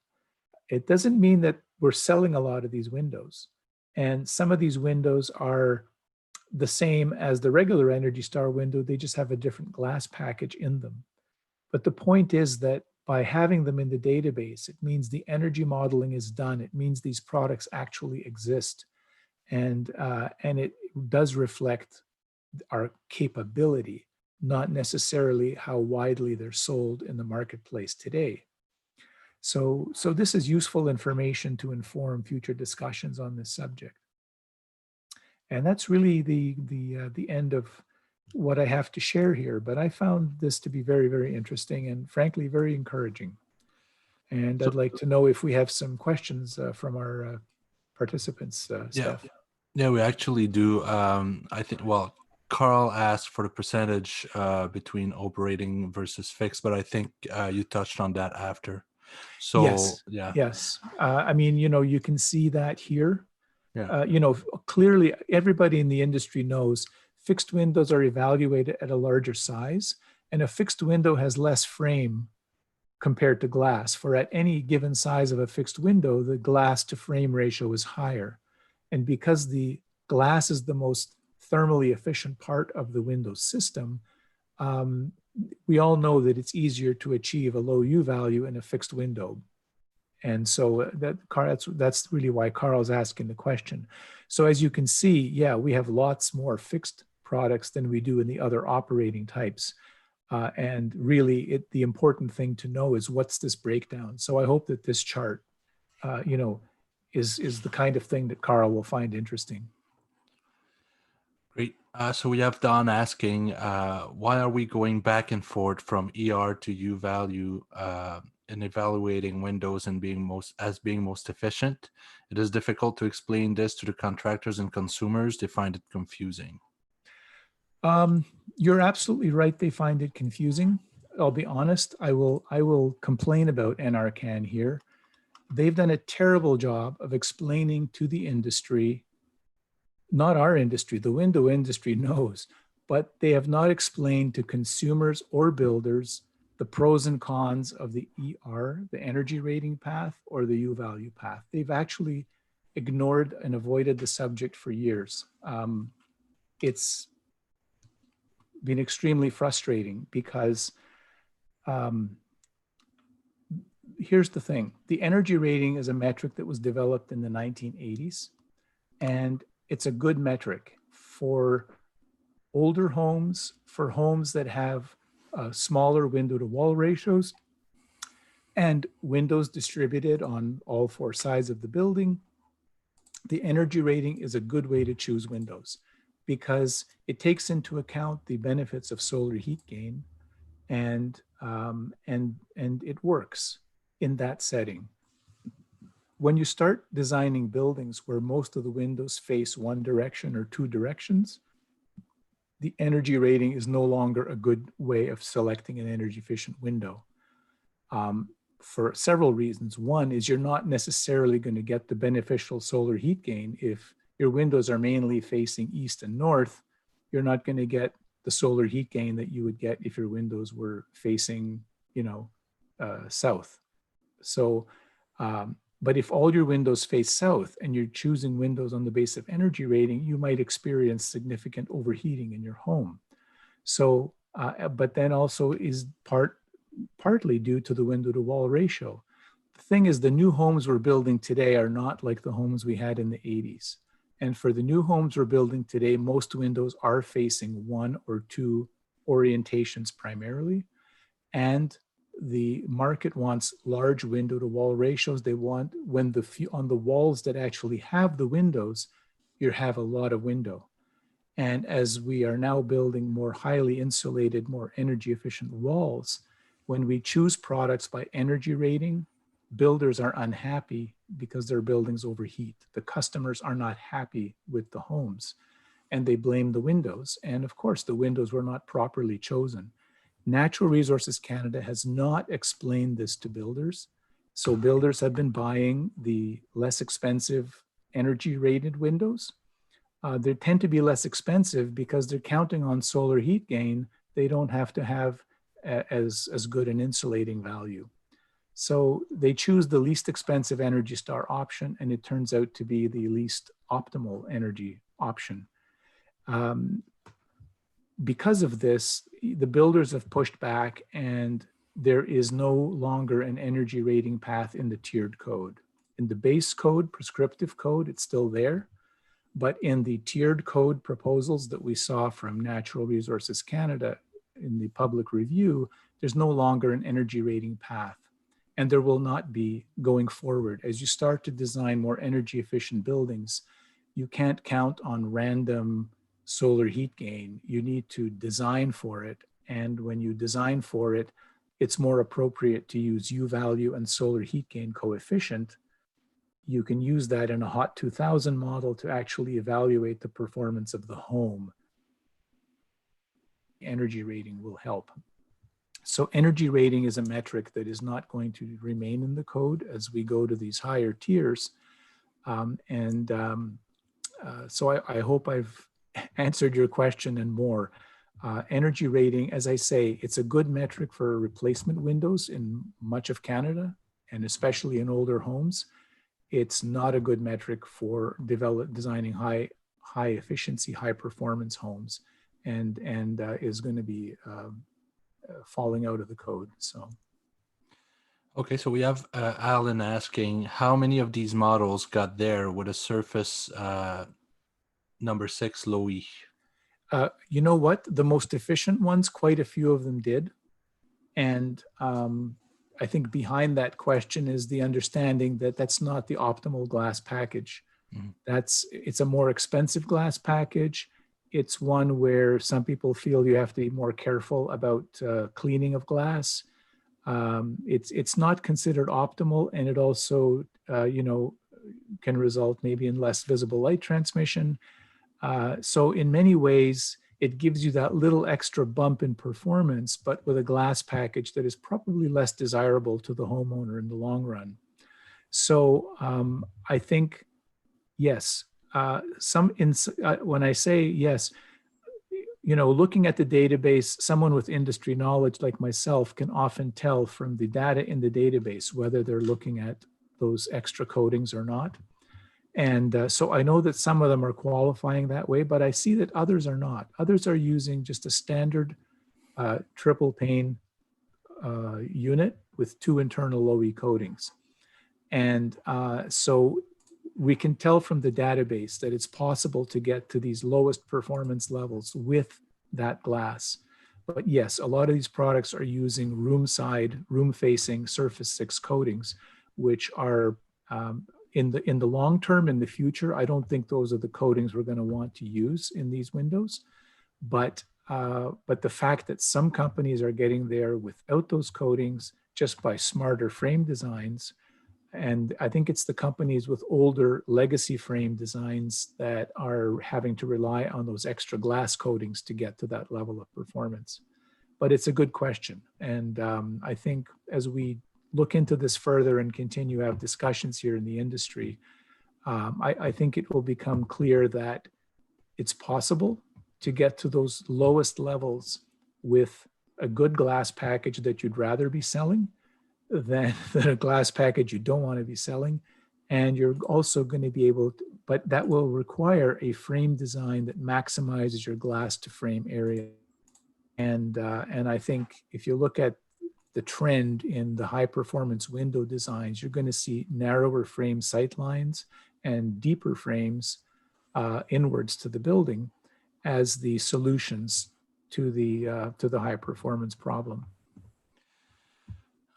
It doesn't mean that we're selling a lot of these windows. And some of these windows are the same as the regular Energy Star window, they just have a different glass package in them. But the point is that by having them in the database, it means the energy modeling is done. It means these products actually exist. And it does reflect our capability, not necessarily how widely they're sold in the marketplace today. So this is useful information to inform future discussions on this subject. And that's really the end of what I have to share here. But I found this to be very, very interesting and frankly, very encouraging. And I'd like to know if we have some questions from our participants, Steph. Yeah, we actually do. I think, well, Carl asked for the percentage between operating versus fixed, but I think you touched on that after. So, yes, yeah. Yes. I mean, you can see that here. Yeah. Clearly everybody in the industry knows fixed windows are evaluated at a larger size, and a fixed window has less frame compared to glass. For at any given size of a fixed window, the glass to frame ratio is higher. And because the glass is the most thermally efficient part of the window system, we all know that it's easier to achieve a low U value in a fixed window. And so that's really why Carl's asking the question. So as you can see, yeah, we have lots more fixed products than we do in the other operating types. And really, the important thing to know is what's this breakdown. So I hope that this chart, is the kind of thing that Carl will find interesting. Great. So we have Don asking, why are we going back and forth from ER to U value in evaluating windows and being most efficient? It is difficult to explain this to the contractors and consumers. They find it confusing. You're absolutely right. They find it confusing. I'll be honest. I will complain about NRCan here. They've done a terrible job of explaining to the industry, not our industry, the window industry knows, but they have not explained to consumers or builders the pros and cons of the ER, the energy rating path, or the U value path. They've actually ignored and avoided the subject for years. It's been extremely frustrating because here's the thing. The energy rating is a metric that was developed in the 1980s, and it's a good metric for older homes, for homes that have smaller window to wall ratios and windows distributed on all four sides of the building. The energy rating is a good way to choose windows. because it takes into account the benefits of solar heat gain, and it works in that setting. When you start designing buildings where most of the windows face one direction or two directions, the energy rating is no longer a good way of selecting an energy efficient window, for several reasons. One is you're not necessarily going to get the beneficial solar heat gain. If your windows are mainly facing east and north, you're not going to get the solar heat gain that you would get if your windows were facing, south. So, but if all your windows face south and you're choosing windows on the base of energy rating, you might experience significant overheating in your home. So, but then also is partly due to the window to wall ratio. The thing is, the new homes we're building today are not like the homes we had in the 80s. And for the new homes we're building today, most windows are facing one or two orientations primarily. And the market wants large window to wall ratios. They want, when on the walls that actually have the windows, you have a lot of window. And as we are now building more highly insulated, more energy efficient walls, when we choose products by energy rating, builders are unhappy because their buildings overheat. The customers are not happy with the homes and they blame the windows. And of course, the windows were not properly chosen. Natural Resources Canada has not explained this to builders. So builders have been buying the less expensive energy rated windows. They tend to be less expensive because they're counting on solar heat gain. They don't have to have as good an insulating value. So they choose the least expensive Energy Star option, and it turns out to be the least optimal energy option. Because of this, the builders have pushed back, and there is no longer an energy rating path in the tiered code. In the base code, prescriptive code, it's still there. But in the tiered code proposals that we saw from Natural Resources Canada in the public review, there's no longer an energy rating path. And there will not be going forward. As you start to design more energy efficient buildings, you can't count on random solar heat gain. You need to design for it. And when you design for it, it's more appropriate to use U value and solar heat gain coefficient. You can use that in a HOT 2000 model to actually evaluate the performance of the home. Energy rating will help. So energy rating is a metric that is not going to remain in the code as we go to these higher tiers. So I hope I've answered your question and more. Energy rating, as I say, it's a good metric for replacement windows in much of Canada, and especially in older homes. It's not a good metric for designing high efficiency, high performance homes, and is going to be falling out of the code. So. Okay, so we have Alan asking, how many of these models got there with a surface number 6 low E? You know what? The most efficient ones, quite a few of them did. And I think behind that question is the understanding that that's not the optimal glass package. Mm-hmm. It's a more expensive glass package. It's one where some people feel you have to be more careful about cleaning of glass. It's not considered optimal, and it also can result maybe in less visible light transmission. So in many ways, it gives you that little extra bump in performance, but with a glass package that is probably less desirable to the homeowner in the long run. So I think, yes, when I say yes, looking at the database, someone with industry knowledge like myself can often tell from the data in the database whether they're looking at those extra coatings or not. And so I know that some of them are qualifying that way, but I see that others are not. Others are using just a standard triple pane unit with 2 internal low E coatings. And so we can tell from the database that it's possible to get to these lowest performance levels with that glass. But yes, a lot of these products are using room-facing surface 6 coatings, which are in the long term, in the future, I don't think those are the coatings we're going to want to use in these windows. But the fact that some companies are getting there without those coatings just by smarter frame designs, and I think it's the companies with older legacy frame designs that are having to rely on those extra glass coatings to get to that level of performance. But it's a good question. And I think as we look into this further and continue to have discussions here in the industry, I think it will become clear that it's possible to get to those lowest levels with a good glass package that you'd rather be selling than a glass package you don't want to be selling. And you're also going to be able to, but that will require a frame design that maximizes your glass to frame area. And I think if you look at the trend in the high performance window designs, you're going to see narrower frame sight lines and deeper frames inwards to the building as the solutions to the high performance problem.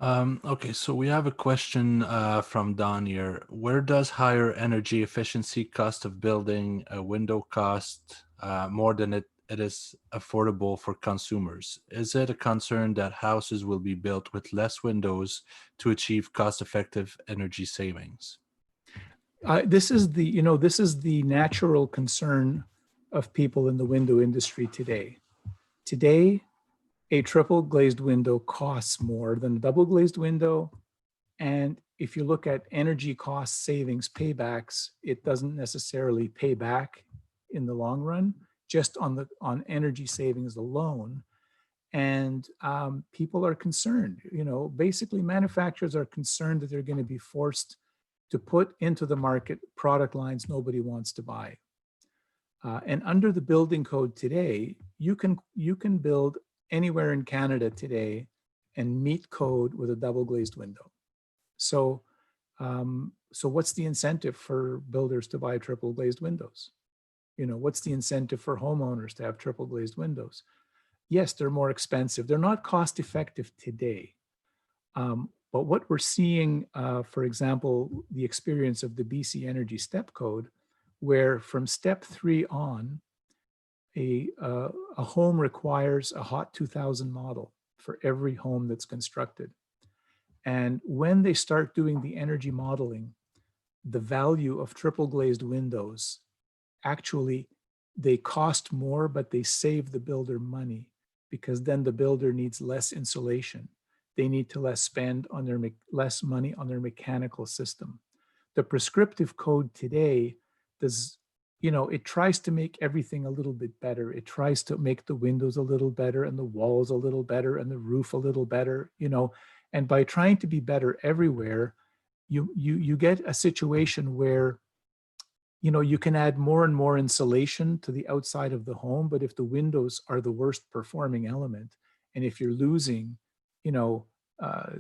Okay, so we have a question from Don here. Where does higher energy efficiency cost of building a window cost more than it is affordable for consumers? Is it a concern that houses will be built with less windows to achieve cost-effective energy savings? This is the natural concern of people in the window industry today. Today, a triple glazed window costs more than a double glazed window. And if you look at energy cost savings paybacks, it doesn't necessarily pay back in the long run, just on energy savings alone. And people are concerned, basically manufacturers are concerned that they're going to be forced to put into the market product lines nobody wants to buy. And under the building code today, you can build anywhere in Canada today and meet code with a double glazed window. So what's the incentive for builders to buy triple glazed windows? What's the incentive for homeowners to have triple glazed windows? Yes, they're more expensive. They're not cost effective today. But what we're seeing, for example, the experience of the BC Energy Step Code, where from step 3 on, a home requires a HOT 2000 model for every home that's constructed. And when they start doing the energy modeling, the value of triple glazed windows, actually, they cost more, but they save the builder money because then the builder needs less insulation. They need to less money on their mechanical system. The prescriptive code today does, it tries to make everything a little bit better. It tries to make the windows a little better and the walls a little better and the roof a little better, and by trying to be better everywhere, you get a situation where, you can add more and more insulation to the outside of the home, but if the windows are the worst performing element, and if you're losing, a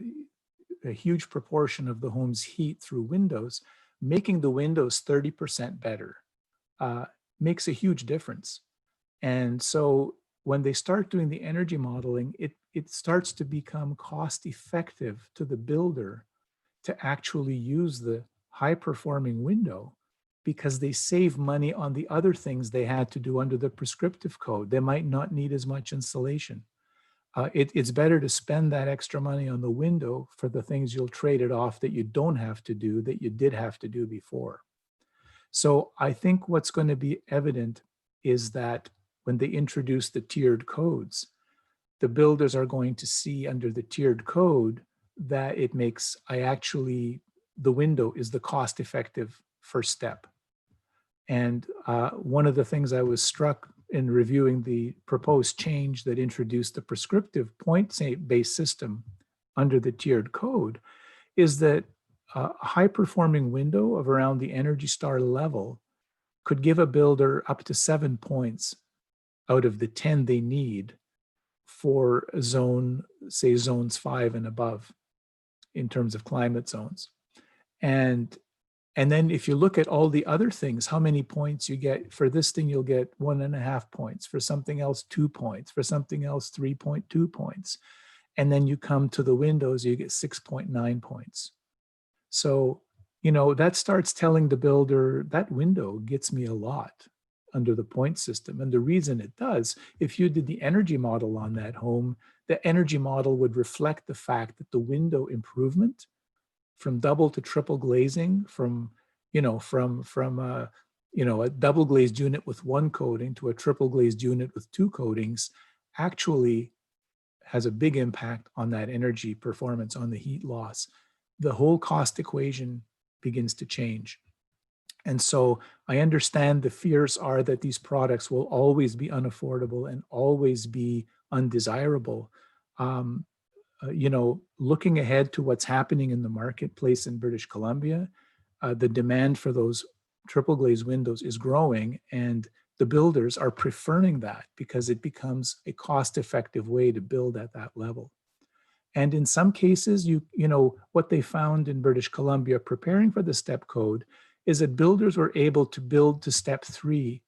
huge proportion of the home's heat through windows, making the windows 30% better makes a huge difference. And so when they start doing the energy modeling, it starts to become cost effective to the builder to actually use the high performing window because they save money on the other things they had to do under the prescriptive code. They might not need as much insulation. It's better to spend that extra money on the window for the things you'll trade it off that you don't have to do that you did have to do before. So I think what's going to be evident is that when they introduce the tiered codes, the builders are going to see under the tiered code that it makes, the window is the cost-effective first step. And one of the things I was struck in reviewing the proposed change that introduced the prescriptive point-based system under the tiered code is that a high-performing window of around the Energy Star level could give a builder up to 7 points out of the 10 they need for a zone, say zones 5 and above in terms of climate zones. And then if you look at all the other things, how many points you get for this thing, you'll get 1.5 points, for something else 2 points, for something else 3.2 points. And then you come to the windows, you get 6.9 points. So that starts telling the builder that window gets me a lot under the point system. And the reason it does, if you did the energy model on that home, the energy model would reflect the fact that the window improvement from double to triple glazing, from a double glazed unit with one coating to a triple glazed unit with two coatings, actually has a big impact on that energy performance, on the heat loss. The whole cost equation begins to change. And so I understand the fears are that these products will always be unaffordable and always be undesirable. Um, Looking ahead to what's happening in the marketplace in British Columbia, the demand for those triple glazed windows is growing, and the builders are preferring that because it becomes a cost-effective way to build at that level. And in some cases, what they found in British Columbia preparing for the STEP code is that builders were able to build to step 3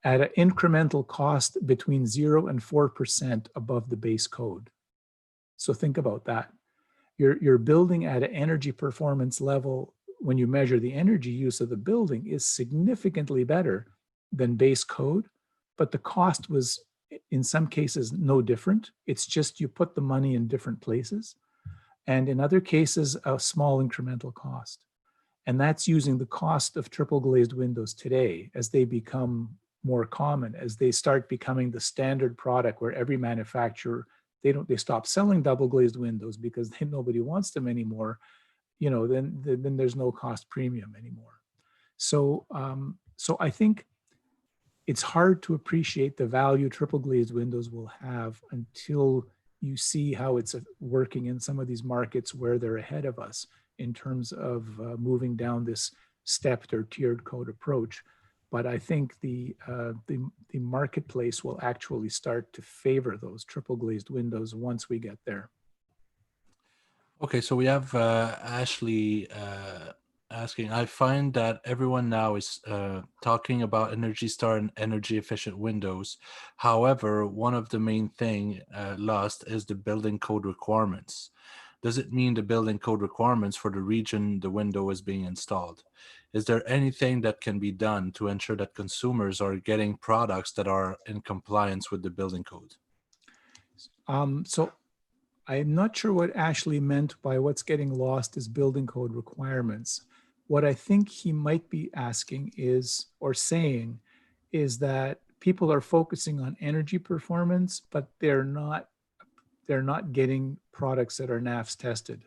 at an incremental cost between 0 and 4% above the base code. So think about that. You're building at an energy performance level, when you measure the energy use of the building, is significantly better than base code, but the cost was in some cases no different. It's just you put the money in different places. And in other cases, a small incremental cost. And that's using the cost of triple glazed windows today as they become more common, as they start becoming the standard product where every manufacturer, they stop selling double glazed windows because nobody wants them anymore. Then there's no cost premium anymore. So I think it's hard to appreciate the value triple glazed windows will have until you see how it's working in some of these markets where they're ahead of us in terms of moving down this stepped or tiered code approach. But I think the marketplace will actually start to favor those triple glazed windows once we get there. Okay, so we have Ashley asking, I find that everyone now is talking about Energy Star and energy efficient windows. However, one of the main thing lost is the building code requirements. Does it mean the building code requirements for the region the window is being installed? Is there anything that can be done to ensure that consumers are getting products that are in compliance with the building code? So I'm not sure what Ashley meant by what's getting lost is building code requirements. What I think he might be asking is, or saying, is that people are focusing on energy performance, but they're not getting products that are NAFS tested.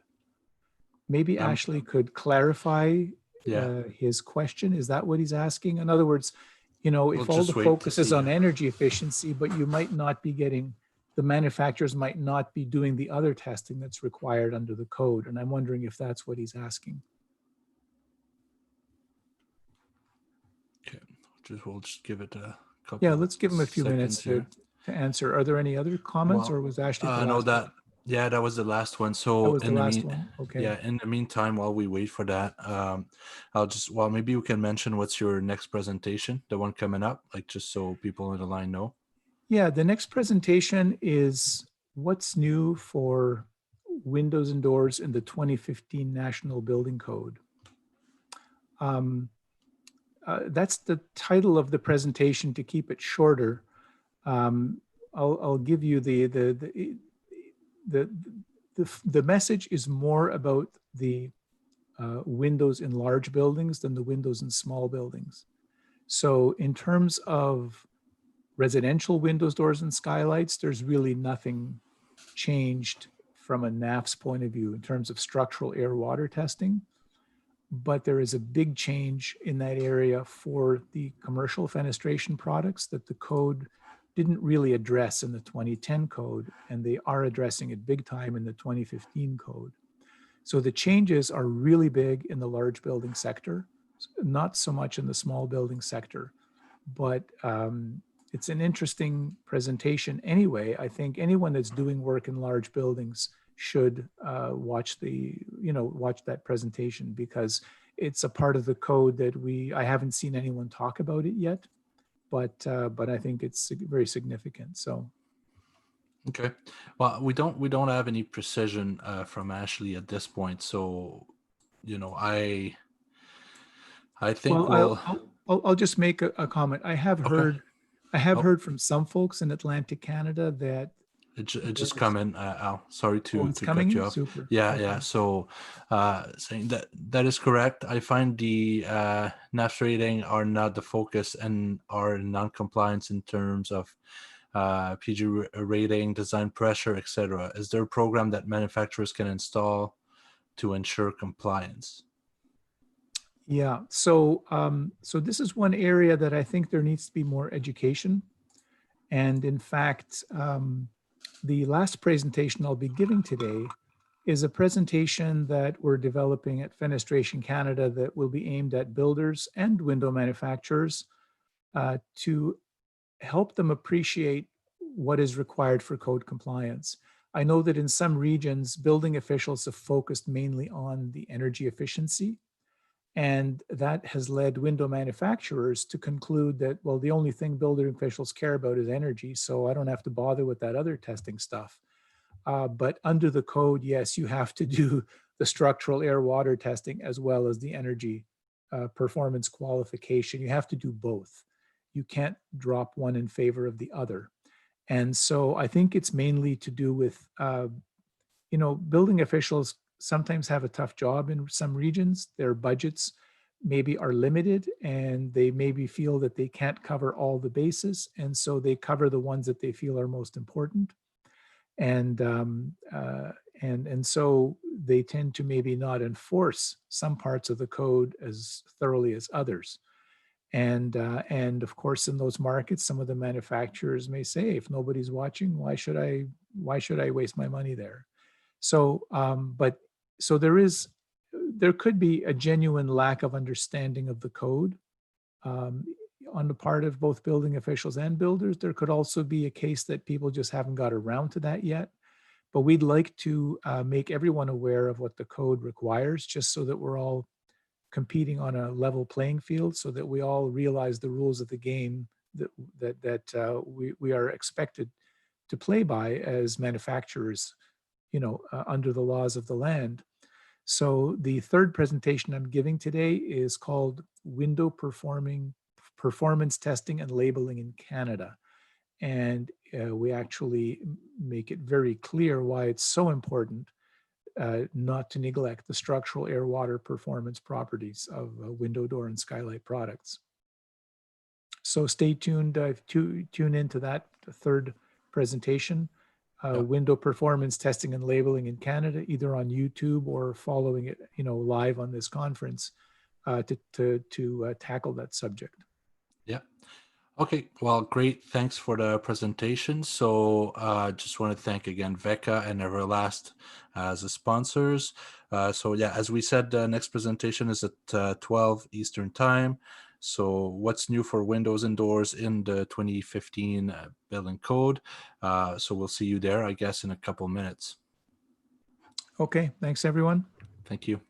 Maybe Ashley could clarify his question. Is that what he's asking? In other words, if all the focus is on energy efficiency, but you might not be getting, the manufacturers might not be doing the other testing that's required under the code. And I'm wondering if that's what he's asking. Okay, we'll just give it a couple. Yeah, let's give him a few minutes to answer. Are there any other comments, or was Ashley the last one? Yeah, that was the last one. So that was the last one. Okay. Yeah, in the meantime, while we wait for that, maybe you can mention what's your next presentation, the one coming up, like just so people on the line know. Yeah, the next presentation is what's new for windows and doors in the 2015 National Building Code. That's the title of the presentation to keep it shorter. I'll give you the message is more about the windows in large buildings than the windows in small buildings. So in terms of residential windows, doors, and skylights, there's really nothing changed from a NAFS point of view in terms of structural air water testing. But there is a big change in that area for the commercial fenestration products that the code didn't really address in the 2010 code, and they are addressing it big time in the 2015 code. So the changes are really big in the large building sector, not so much in the small building sector, but it's an interesting presentation anyway. I think anyone that's doing work in large buildings should watch that presentation, because it's a part of the code that I haven't seen anyone talk about it yet, but I think it's very significant. So. Okay, well, we don't have any precision from Ashley at this point, so I I think Well, we'll. I'll just make a comment. Okay. I have Oh, heard from some folks in Atlantic Canada that it just there's, come in, Al. Sorry oh, to it's coming cut you in? off. Super. Yeah, yeah. Okay. So, saying that is correct. I find the NAFS rating are not the focus and are non-compliance in terms of PG rating, design pressure, etc. Is there a program that manufacturers can install to ensure compliance? Yeah. So, so this is one area that I think there needs to be more education. And in fact, the last presentation I'll be giving today is a presentation that we're developing at Fenestration Canada that will be aimed at builders and window manufacturers to help them appreciate what is required for code compliance. I know that in some regions, building officials have focused mainly on the energy efficiency, and that has led window manufacturers to conclude that, well, the only thing building officials care about is energy, so I don't have to bother with that other testing stuff. But under the code, yes, you have to do the structural air water testing as well as the energy performance qualification. You have to do both. You can't drop one in favor of the other. And so I think it's mainly to do with, building officials sometimes have a tough job in some regions. Their budgets maybe are limited and they maybe feel that they can't cover all the bases. And so they cover the ones that they feel are most important. And so they tend to maybe not enforce some parts of the code as thoroughly as others. And of course, in those markets, some of the manufacturers may say, if nobody's watching, why should I waste my money there? So, but so there could be a genuine lack of understanding of the code um, on the part of both building officials and builders. There could also be a case that people just haven't got around to that yet. But we'd like to make everyone aware of what the code requires, just so that we're all competing on a level playing field, so that we all realize the rules of the game that we are expected to play by as manufacturers, under the laws of the land. So the third presentation I'm giving today is called Window Performance Testing and Labeling in Canada. And we actually make it very clear why it's so important not to neglect the structural air water performance properties of window, door, and skylight products. So stay tuned, tune into that third presentation, Yeah. window performance testing and labeling in Canada, either on YouTube or following it, live on this conference to tackle that subject. Yeah. Okay, well, great. Thanks for the presentation. So just want to thank again Vecca and Everlast as the sponsors. So yeah, as we said, the next presentation is at 12 Eastern Time. So what's new for windows and doors in the 2015 building code? So we'll see you there, I guess, in a couple minutes. Okay, thanks everyone. Thank you.